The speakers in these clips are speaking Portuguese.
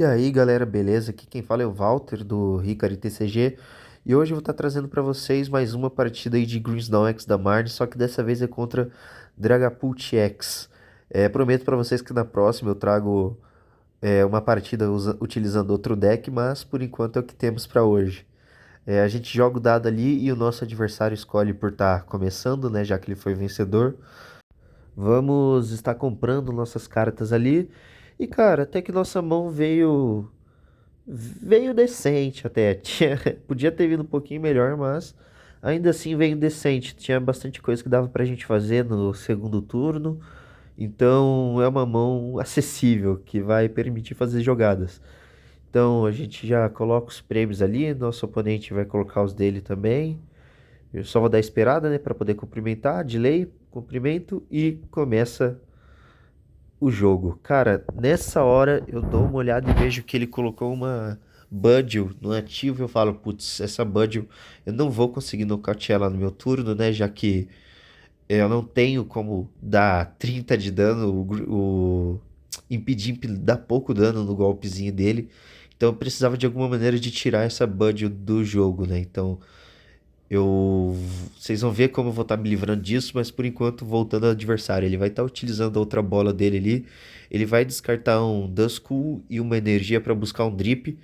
E aí, galera, beleza? Aqui quem fala é o Walter do Ricari TCG e hoje eu vou estar trazendo para vocês mais uma partida aí de Greensnaw X da Marne, só que dessa vez é contra Dragapult X. Prometo para vocês que na próxima eu trago uma partida utilizando outro deck, mas por enquanto é o que temos para hoje. A gente joga o dado ali e o nosso adversário escolhe por estar começando, né, já que ele foi vencedor. Vamos estar comprando nossas cartas ali. E cara, até que nossa mão veio decente até. Podia ter vindo um pouquinho melhor, mas ainda assim veio decente. Tinha bastante coisa que dava pra gente fazer no segundo turno. Então é uma mão acessível que vai permitir fazer jogadas. Então a gente já coloca os prêmios ali, nosso oponente vai colocar os dele também. Eu só vou dar esperada, né, para poder cumprimentar, delay, cumprimento e começa o jogo. Cara, nessa hora eu dou uma olhada e vejo que ele colocou uma Budil no ativo. Eu falo, putz, essa Budil eu não vou conseguir nocautear ela no meu turno, né? Já que eu não tenho como dar 30 de dano, o Impidimp dá pouco dano no golpezinho dele. Então eu precisava de alguma maneira de tirar essa Budil do jogo, né? Então eu, vocês vão ver como eu vou estar me livrando disso, mas por enquanto, voltando ao adversário, ele vai estar utilizando a outra bola dele ali. Ele vai descartar um Duskull e uma energia para buscar um Drip,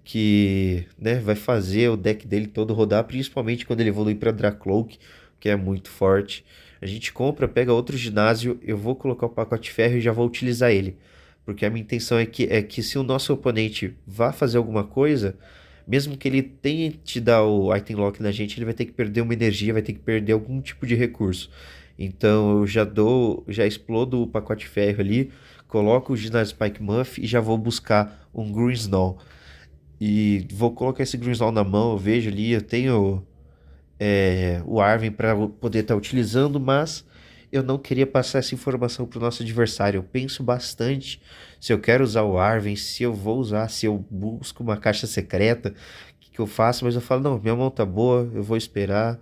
que, né, vai fazer o deck dele todo rodar, principalmente quando ele evoluir para Dracloak, que é muito forte. A gente compra, pega outro ginásio, eu vou colocar o pacote ferro e já vou utilizar ele. Porque a minha intenção é que se o nosso oponente vá fazer alguma coisa, mesmo que ele tente dar o item lock na gente, ele vai ter que perder uma energia, vai ter que perder algum tipo de recurso. Então eu já explodo o pacote ferro ali, coloco o ginásio Spike Muff e já vou buscar um Greensnaw. E vou colocar esse Greensnaw na mão, eu vejo ali, eu tenho o Arven para poder estar utilizando, mas eu não queria passar essa informação para o nosso adversário. Eu penso bastante se eu quero usar o Arven, se eu vou usar, se eu busco uma caixa secreta, o que eu faço, mas eu falo, não, minha mão tá boa, eu vou esperar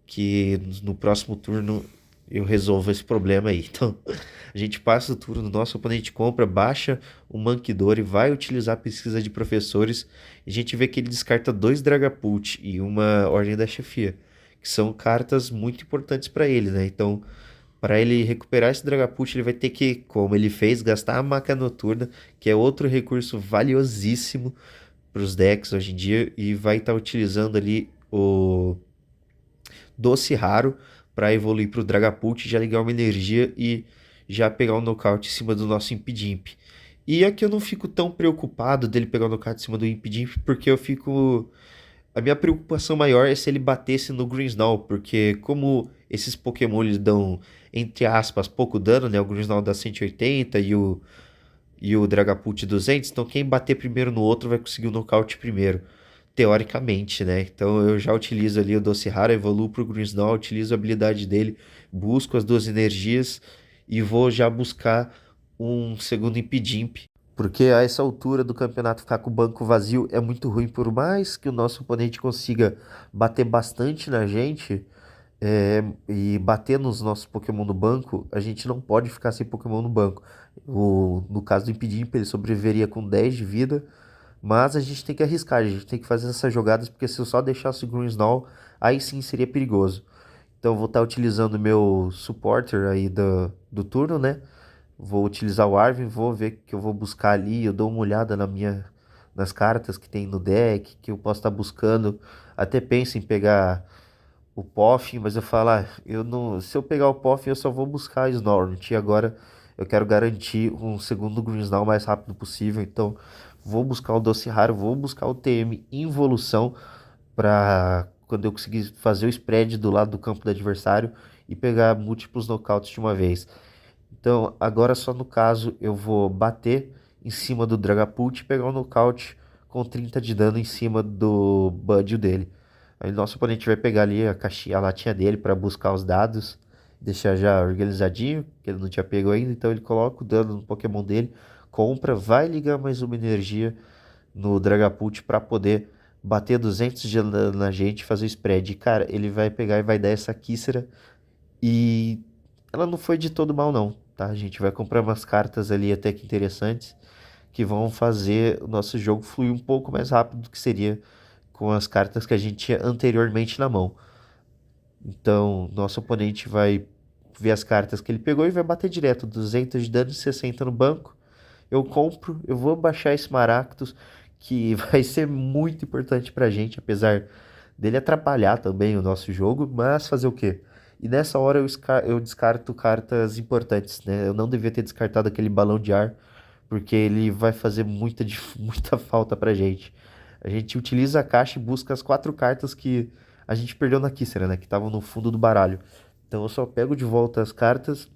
que no próximo turno eu resolvo esse problema aí. Então, a gente passa o turno, nosso oponente compra, baixa o Mankidori, vai utilizar a pesquisa de professores, e a gente vê que ele descarta dois Dragapult e uma Ordem da Chefia, que são cartas muito importantes para ele, né? Então, para ele recuperar esse Dragapult, ele vai ter que, como ele fez, gastar a Maca Noturna, que é outro recurso valiosíssimo para os decks hoje em dia, e vai estar utilizando ali o Doce Raro para evoluir para o Dragapult, já ligar uma energia e já pegar um nocaute em cima do nosso Impidimp. E aqui eu não fico tão preocupado dele pegar o nocaute em cima do Impidimp, porque eu fico. A minha preocupação maior é se ele batesse no Greensnaw, porque como esses Pokémon eles dão, entre aspas, pouco dano, né? O Greensnaw dá 180 e o Dragapult 200, então quem bater primeiro no outro vai conseguir o nocaute primeiro, teoricamente, né? Então eu já utilizo ali o Doce Raro, evoluo pro Greensnaw, utilizo a habilidade dele, busco as duas energias e vou já buscar um segundo Impidimp. Porque a essa altura do campeonato ficar com o banco vazio é muito ruim, por mais que o nosso oponente consiga bater bastante na gente, e bater nos nossos Pokémon no banco, a gente não pode ficar sem Pokémon no banco. No caso do Impidimp, ele sobreviveria com 10 de vida, mas a gente tem que arriscar, a gente tem que fazer essas jogadas, porque se eu só deixasse o Greensnaw, aí sim seria perigoso. Então eu vou estar utilizando o meu supporter aí do turno, né? Vou utilizar o Arven, vou ver o que eu vou buscar ali, eu dou uma olhada nas cartas que tem no deck, que eu posso estar buscando. Até penso em pegar o Poffin, mas eu falo, eu não, se eu pegar o Poffin, eu só vou buscar a Snorlax. E agora eu quero garantir um segundo Greensnaw o mais rápido possível, então vou buscar o Doce Raro, vou buscar o TM Involução para quando eu conseguir fazer o spread do lado do campo do adversário e pegar múltiplos nocautes de uma vez. Então, agora só no caso eu vou bater em cima do Dragapult e pegar um nocaute com 30 de dano em cima do Budio dele. Aí nosso oponente vai pegar ali a caixinha, a latinha dele para buscar os dados, deixar já organizadinho, que ele não tinha pego ainda, então ele coloca o dano no Pokémon dele, compra, vai ligar mais uma energia no Dragapult para poder bater 200 de dano na gente, fazer o spread. E, cara, ele vai pegar e vai dar essa Kícera e ela não foi de todo mal não, tá? A gente vai comprar umas cartas ali até que interessantes, que vão fazer o nosso jogo fluir um pouco mais rápido do que seria com as cartas que a gente tinha anteriormente na mão. Então, nosso oponente vai ver as cartas que ele pegou e vai bater direto, 200 de dano e 60 no banco. Eu compro, eu vou baixar esse Maractus, que vai ser muito importante pra gente, apesar dele atrapalhar também o nosso jogo, mas fazer o quê? E nessa hora eu descarto cartas importantes, né? Eu não devia ter descartado aquele balão de ar, porque ele vai fazer muita falta pra gente. A gente utiliza a caixa e busca as 4 cartas que a gente perdeu na Kícera, né? Que estavam no fundo do baralho. Então eu só pego de volta as cartas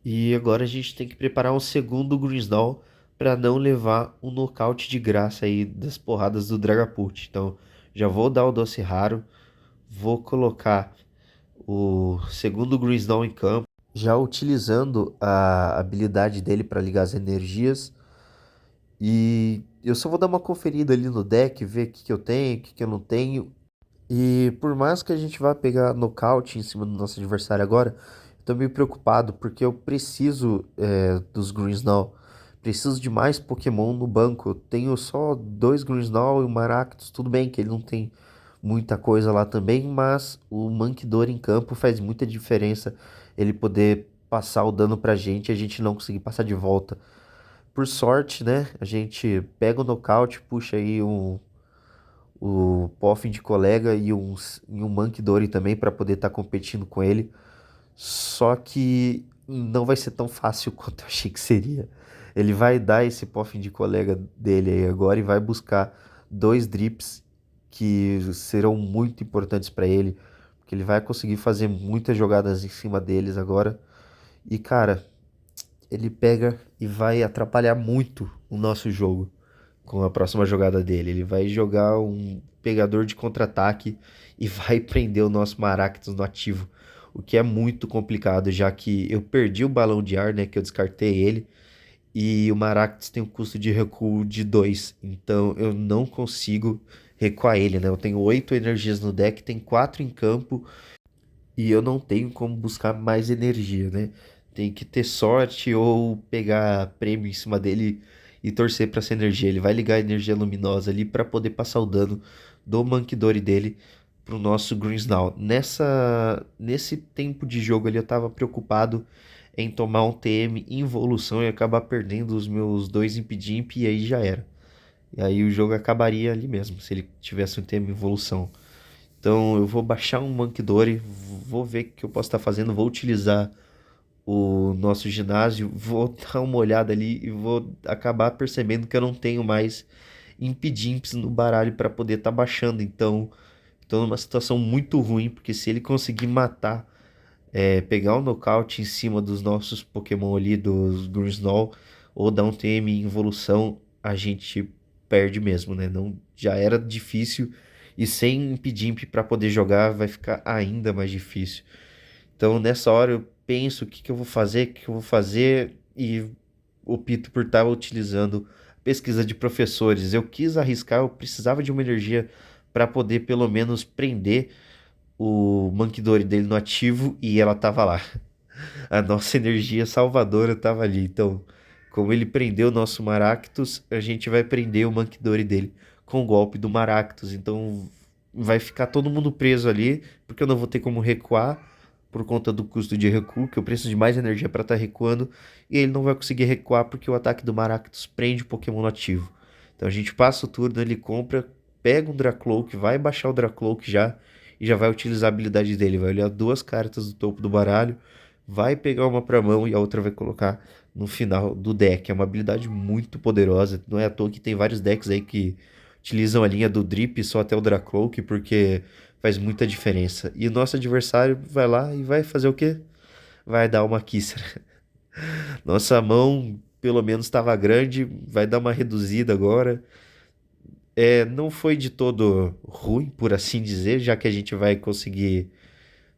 e agora a gente tem que preparar um segundo Grinsnall para não levar um nocaute de graça aí das porradas do Dragapult. Então já vou dar o doce raro, vou colocar o segundo Grinsnall em campo, já utilizando a habilidade dele para ligar as energias. E eu só vou dar uma conferida ali no deck, ver o que que eu tenho, o que que eu não tenho. E por mais que a gente vá pegar nocaute em cima do nosso adversário agora, eu tô meio preocupado porque eu preciso dos Grinsnall. Preciso de mais Pokémon no banco. Eu tenho só 2 Grinsnall e um Maractus. Tudo bem que ele não tem muita coisa lá também, mas o Munkidori em campo faz muita diferença. Ele poder passar o dano pra gente e a gente não conseguir passar de volta. Por sorte, né? A gente pega o nocaute, puxa aí o Poffin de colega e um Munkidori também para poder estar competindo com ele. Só que não vai ser tão fácil quanto eu achei que seria. Ele vai dar esse Poffin de colega dele aí agora e vai buscar 2 Drips que serão muito importantes para ele, porque ele vai conseguir fazer muitas jogadas em cima deles agora. E cara, ele pega e vai atrapalhar muito o nosso jogo com a próxima jogada dele. Ele vai jogar um pegador de contra-ataque e vai prender o nosso Maractus no ativo, o que é muito complicado, já que eu perdi o balão de ar, né, que eu descartei ele, e o Maractus tem um custo de recuo de 2, então eu não consigo recuar ele, né? Eu tenho 8 energias no deck, tem 4 em campo e eu não tenho como buscar mais energia, né? Tem que ter sorte ou pegar prêmio em cima dele e torcer para essa energia. Ele vai ligar a energia luminosa ali para poder passar o dano do Munkidori dele pro nosso Grinsnall. Nesse tempo de jogo ali eu tava preocupado em tomar um TM em evolução e acabar perdendo os meus 2 Impidimp e aí já era. E aí o jogo acabaria ali mesmo, se ele tivesse um TM em evolução. Então eu vou baixar um Munkidori, vou ver o que eu posso estar fazendo, vou utilizar o nosso ginásio, vou dar uma olhada ali e vou acabar percebendo que eu não tenho mais impedimps no baralho para poder estar baixando. Então, estou numa situação muito ruim, porque se ele conseguir matar, pegar um nocaute em cima dos nossos Pokémon ali, dos Grinsnall, ou dar um TM em evolução, a gente perde mesmo, né? Não, já era difícil e sem Impidimp para poder jogar vai ficar ainda mais difícil. Então nessa hora eu penso o que que eu vou fazer, o que que eu vou fazer e opto por estar utilizando pesquisa de professores. Eu quis arriscar, eu precisava de uma energia para poder pelo menos prender o Munkidori dele no ativo e ela tava lá. A nossa energia salvadora tava ali. Então, como ele prendeu o nosso Maractus, a gente vai prender o Munkidori dele com o golpe do Maractus. Então, vai ficar todo mundo preso ali, porque eu não vou ter como recuar por conta do custo de recuo, que eu preciso de mais energia para estar recuando, e ele não vai conseguir recuar porque o ataque do Maractus prende o Pokémon ativo. Então a gente passa o turno, ele compra, pega um Dracloak, vai baixar o Dracloak já, e já vai utilizar a habilidade dele. Vai olhar 2 cartas do topo do baralho, vai pegar uma pra mão e a outra vai colocar no final do deck. É uma habilidade muito poderosa. Não é à toa que tem vários decks aí que utilizam a linha do Drip só até o Dracloak, porque faz muita diferença. E o nosso adversário vai lá e vai fazer o quê? Vai dar uma Kícera. Nossa mão, pelo menos, estava grande, vai dar uma reduzida agora. Não foi de todo ruim, por assim dizer, já que a gente vai conseguir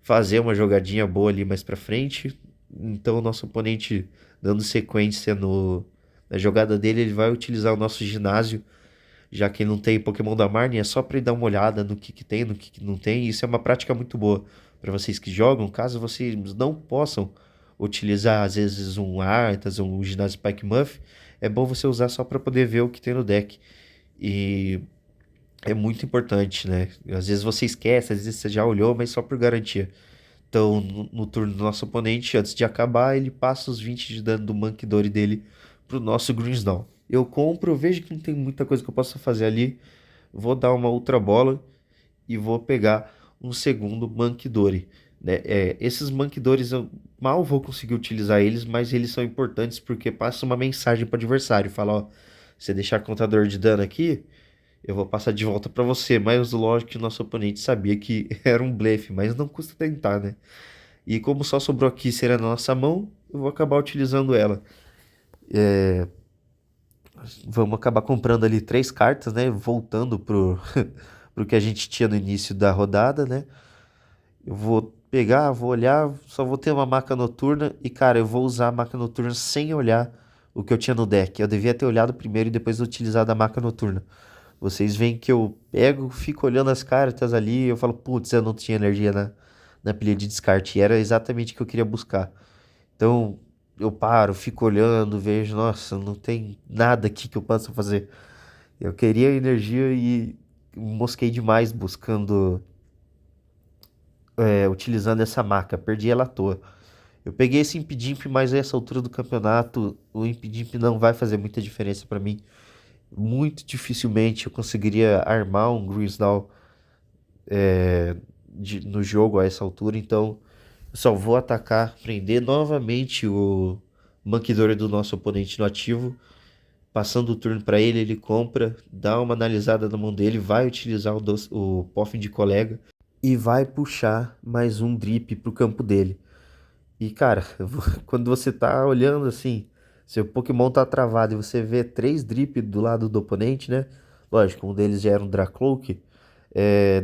fazer uma jogadinha boa ali mais pra frente. Então, o nosso oponente, dando sequência na jogada dele, ele vai utilizar o nosso ginásio, já que ele não tem Pokémon da Marnie, é só para ele dar uma olhada no que tem, no que não tem. Isso é uma prática muito boa para vocês que jogam, caso vocês não possam utilizar às vezes um Arthas ou um ginásio Spike Muff, é bom você usar só para poder ver o que tem no deck. E é muito importante, né? Às vezes você esquece, às vezes você já olhou, mas só por garantia. Então, no turno do nosso oponente, antes de acabar, ele passa os 20 de dano do Monkey Dory dele pro nosso Greensnaw. Eu compro, eu vejo que não tem muita coisa que eu possa fazer ali. Vou dar uma outra bola e vou pegar um segundo Mankidori, né? Esses Mankidores eu mal vou conseguir utilizar eles, mas eles são importantes porque passa uma mensagem para o adversário, fala, ó, você deixar contador de dano aqui, eu vou passar de volta para você, mas lógico que o nosso oponente sabia que era um blefe, mas não custa tentar, né? E como só sobrou aqui ser na nossa mão, eu vou acabar utilizando ela. Vamos acabar comprando ali três cartas, né? Voltando pro que a gente tinha no início da rodada, né? Eu vou pegar, vou olhar, só vou ter uma maca noturna e, cara, eu vou usar a maca noturna sem olhar o que eu tinha no deck. Eu devia ter olhado primeiro e depois utilizado a maca noturna. Vocês veem que eu pego, fico olhando as cartas ali e eu falo, putz, eu não tinha energia na pilha de descarte. E era exatamente o que eu queria buscar. Então, eu paro, fico olhando, vejo, nossa, não tem nada aqui que eu possa fazer. Eu queria energia e mosquei demais buscando utilizando essa maca, perdi ela à toa. Eu peguei esse Impidimp, mas a essa altura do campeonato, o Impidimp não vai fazer muita diferença para mim. Muito dificilmente eu conseguiria armar um Grinsnall no jogo a essa altura, então eu só vou atacar, prender novamente o Mankidori do nosso oponente no ativo. Passando o turno para ele, ele compra, dá uma analisada na mão dele, vai utilizar o Poffin de colega e vai puxar mais um drip pro campo dele. E cara, quando você tá olhando assim, seu Pokémon tá travado e você vê três drip do lado do oponente, né? Lógico, um deles já era um Dracloak,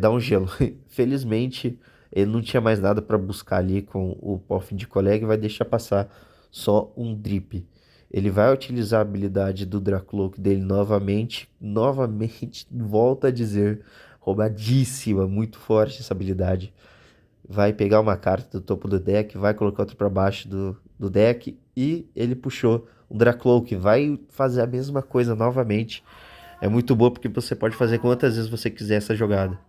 dá um gelo. Felizmente, ele não tinha mais nada para buscar ali com o Poffin de colega e vai deixar passar só um drip. Ele vai utilizar a habilidade do Dracloak dele novamente, novamente, volta a dizer, roubadíssima, muito forte essa habilidade. Vai pegar uma carta do topo do deck, vai colocar outra para baixo do deck e ele puxou um Dracloak, vai fazer a mesma coisa novamente. É muito boa porque você pode fazer quantas vezes você quiser essa jogada.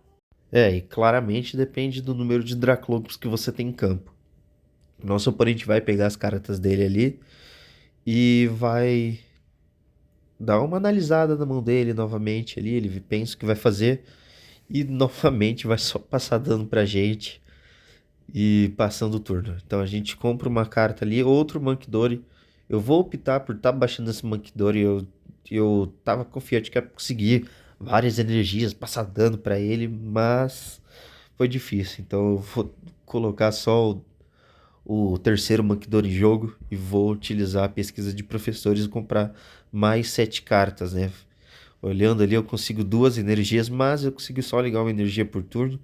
E claramente depende do número de Draclocks que você tem em campo. Nosso oponente vai pegar as cartas dele ali e vai dar uma analisada na mão dele novamente ali. Ele pensa o que vai fazer e novamente vai só passar dano pra gente e passando o turno. Então a gente compra uma carta ali, outro Munkidori. Eu vou optar por estar baixando esse Munkidori. Eu tava confiante que ia conseguir várias energias, passar dano pra ele, mas foi difícil. Então eu vou colocar só o terceiro Munkidori em jogo e vou utilizar a pesquisa de professores e comprar mais sete cartas, né? Olhando ali, eu consigo duas energias, mas eu consigo só ligar uma energia por turno.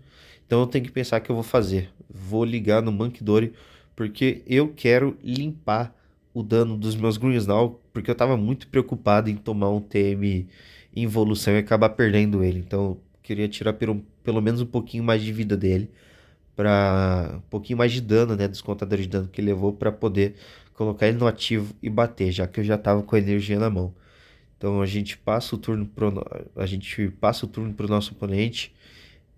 Então eu tenho que pensar o que eu vou fazer. Vou ligar no Munkidori porque eu quero limpar o dano dos meus Greensnaw, porque eu estava muito preocupado em tomar um TM em evolução e acabar perdendo ele. Então eu queria tirar pelo menos um pouquinho mais de vida dele, para um pouquinho mais de dano, né, dos contadores de dano que ele levou para poder colocar ele no ativo e bater, já que eu já estava com a energia na mão. Então a gente passa o turno pro nosso oponente.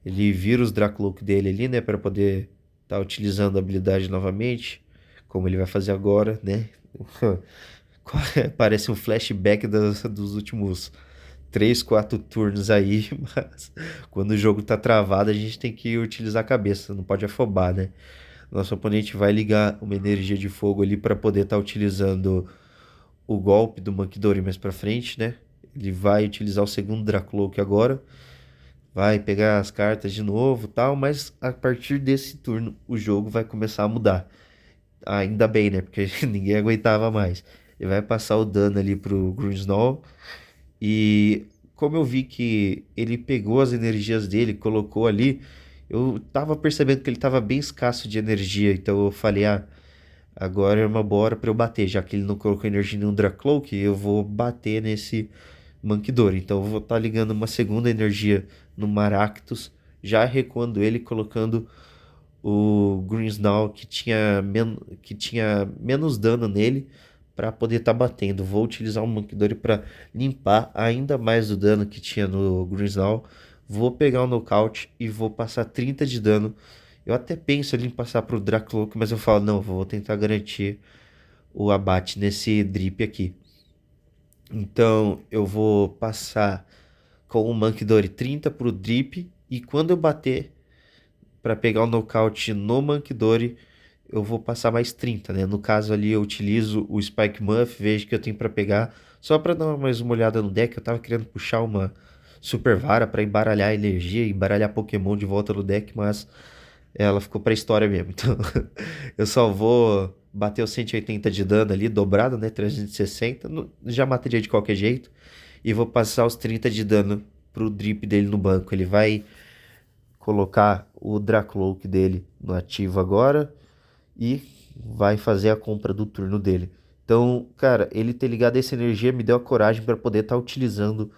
Ele vira os Dracloak dele ali, né, para poder estar utilizando a habilidade novamente, como ele vai fazer agora, né? Parece um flashback dos últimos 3 4 turnos aí, mas quando o jogo tá travado, a gente tem que utilizar a cabeça, não pode afobar, né? Nosso oponente vai ligar uma energia de fogo ali para poder estar utilizando o golpe do Munkidori mais pra frente, né? Ele vai utilizar o segundo Dracloak agora, vai pegar as cartas de novo, tal, mas a partir desse turno o jogo vai começar a mudar. Ainda bem, né? Porque ninguém aguentava mais. Ele vai passar o dano ali pro Grinsnall e como eu vi que ele pegou as energias dele, colocou ali, eu tava percebendo que ele tava bem escasso de energia, então eu falei, agora é uma boa hora para eu bater, já que ele não colocou energia no Dracloak, eu vou bater nesse Mankidori. Então eu vou estar ligando uma segunda energia no Maractus, já recuando ele, colocando o Greensnaw que tinha menos dano nele, para poder estar batendo. Vou utilizar o Munkidori para limpar ainda mais o dano que tinha no Grinsnall. Vou pegar o nocaute e vou passar 30 de dano. Eu até penso ali em passar pro Dracloak, mas eu falo, não, vou tentar garantir o abate nesse drip aqui. Então eu vou passar com o Munkidori 30 pro drip e quando eu bater para pegar o nocaute no Munkidori, eu vou passar mais 30, né? No caso ali eu utilizo o Spike Muff, vejo que eu tenho para pegar, só para dar mais uma olhada no deck. Eu tava querendo puxar uma Super Vara para embaralhar energia, embaralhar Pokémon de volta no deck, mas ela ficou pra história mesmo. Então eu só vou bater os 180 de dano ali, dobrado, né? 360. Já mataria de qualquer jeito. E vou passar os 30 de dano pro drip dele no banco. Ele vai colocar o Dracloak dele no ativo agora e vai fazer a compra do turno dele. Então, cara, ele ter ligado essa energia me deu a coragem para poder estar utilizando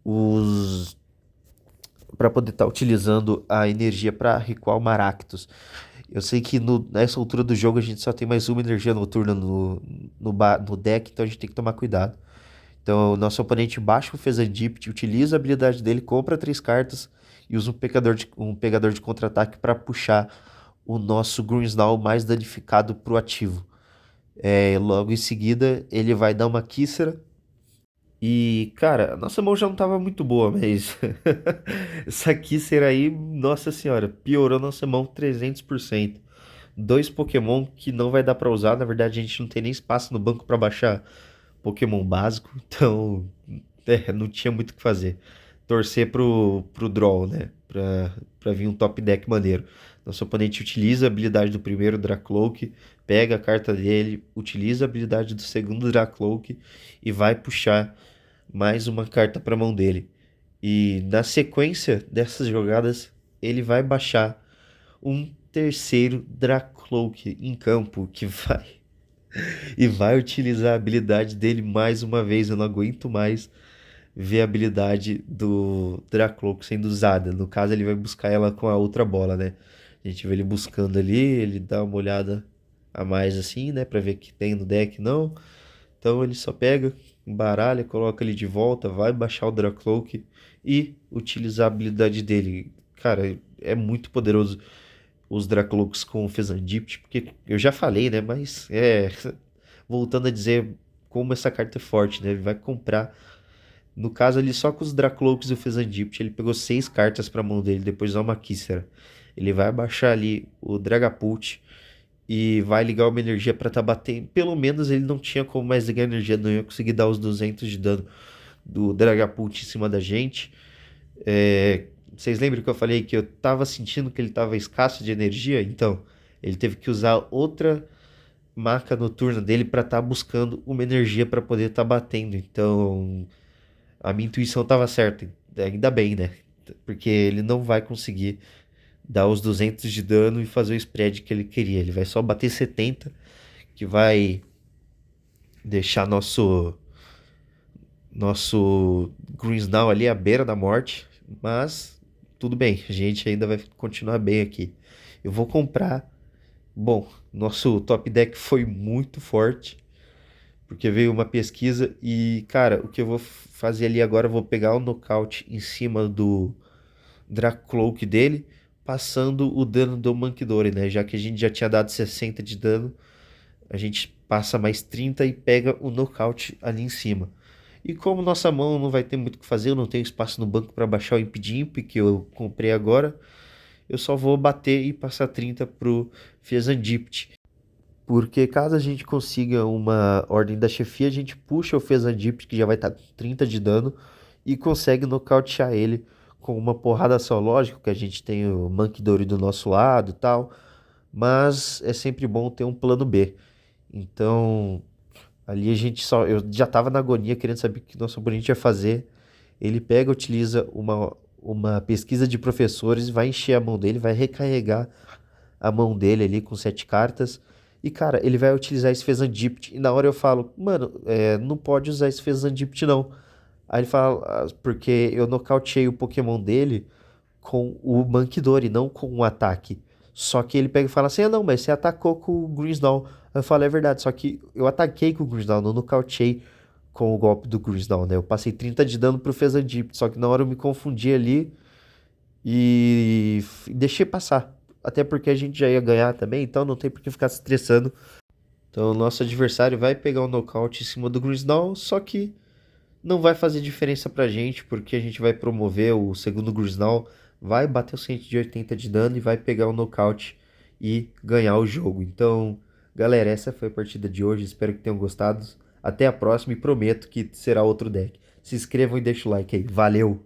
os para poder estar utilizando a energia para recuar o Maractus. Eu sei que nessa altura do jogo a gente só tem mais uma energia noturna no deck, então a gente tem que tomar cuidado. Então, o nosso oponente baixa o Fezandipit, utiliza a habilidade dele, compra 3 cartas e usa um pegador de contra-ataque para puxar o nosso Grinsnall mais danificado pro ativo. Logo em seguida, ele vai dar uma Kícera. E, cara, a nossa mão já não tava muito boa, mas essa Kícera aí, nossa senhora, piorou nossa mão 300%. Dois Pokémon que não vai dar pra usar, na verdade a gente não tem nem espaço no banco pra baixar Pokémon básico, então não tinha muito o que fazer. Torcer pro draw, né? Pra vir um top deck maneiro. Nosso oponente utiliza a habilidade do primeiro Dracloak, pega a carta dele, utiliza a habilidade do segundo Dracloak e vai puxar mais uma carta para mão dele. E na sequência dessas jogadas, ele vai baixar um terceiro Dracloak em campo que vai e vai utilizar a habilidade dele mais uma vez. Eu não aguento mais ver a habilidade do Dracloak sendo usada. No caso, ele vai buscar ela com a outra bola, né? A gente vê ele buscando ali, ele dá uma olhada a mais assim, né? Pra ver o que tem no deck, não. Então ele só pega, embaralha, coloca ele de volta, vai baixar o Dracloak e utilizar a habilidade dele. Cara, é muito poderoso os Dracloaks com o Fezandipit, porque eu já falei, né? Mas voltando a dizer como essa carta é forte, né? Ele vai comprar. No caso ali, só com os Dracloaks e o Fezandipit, ele pegou 6 cartas para mão dele, depois dá uma Kícera. Ele vai baixar ali o Dragapult e vai ligar uma energia para tá batendo. Pelo menos ele não tinha como mais ligar energia, não ia conseguir dar os 200 de dano do Dragapult em cima da gente. Vocês lembram que eu falei que eu tava sentindo que ele tava escasso de energia? Então, ele teve que usar outra marca noturna dele para estar buscando uma energia para poder estar batendo. Então, a minha intuição estava certa. Ainda bem, né? Porque ele não vai conseguir dar os 200 de dano e fazer o spread que ele queria. Ele vai só bater 70, que vai deixar nosso Greensnall ali à beira da morte. Mas tudo bem, a gente ainda vai continuar bem aqui. Eu vou comprar. Bom, nosso top deck foi muito forte, porque veio uma pesquisa e, cara, o que eu vou fazer ali agora, eu vou pegar o nocaute em cima do Dracloak dele, passando o dano do Munkidori, né? Já que a gente já tinha dado 60 de dano, a gente passa mais 30 e pega o nocaute ali em cima. E como nossa mão não vai ter muito o que fazer, eu não tenho espaço no banco para baixar o Impidimp que eu comprei agora, eu só vou bater e passar 30 pro Fezandipit. Porque caso a gente consiga uma ordem da chefia, a gente puxa o Fezandipit, que já vai estar com 30 de dano, e consegue nocautear ele com uma porrada só. Lógico que a gente tem o Munkidori do nosso lado e tal, mas é sempre bom ter um plano B. Então, ali a gente só. Eu já tava na agonia querendo saber o que nosso oponente ia fazer. Ele pega, utiliza uma pesquisa de professores, vai encher a mão dele, vai recarregar a mão dele ali com 7 cartas. E, cara, ele vai utilizar esse Fezandipit. E na hora eu falo, mano, não pode usar esse Fezandipit não. Aí ele fala, porque eu nocauteei o Pokémon dele com o Munkidori, não com um ataque. Só que ele pega e fala assim: ah, não, mas você atacou com o Grinsnall. Eu falo: é verdade, só que eu ataquei com o Grinsnall, não nocauteei com o golpe do Grinsnall, né? Eu passei 30 de dano pro Fezandip, só que na hora eu me confundi ali e deixei passar. Até porque a gente já ia ganhar também, então não tem por que ficar se estressando. Então o nosso adversário vai pegar um nocaute em cima do Grinsnall, só que não vai fazer diferença pra gente, porque a gente vai promover o segundo Grinsnall, vai bater o 180 de dano e vai pegar o nocaute e ganhar o jogo. Então, galera, essa foi a partida de hoje. Espero que tenham gostado. Até a próxima e prometo que será outro deck. Se inscrevam e deixem o like aí. Valeu!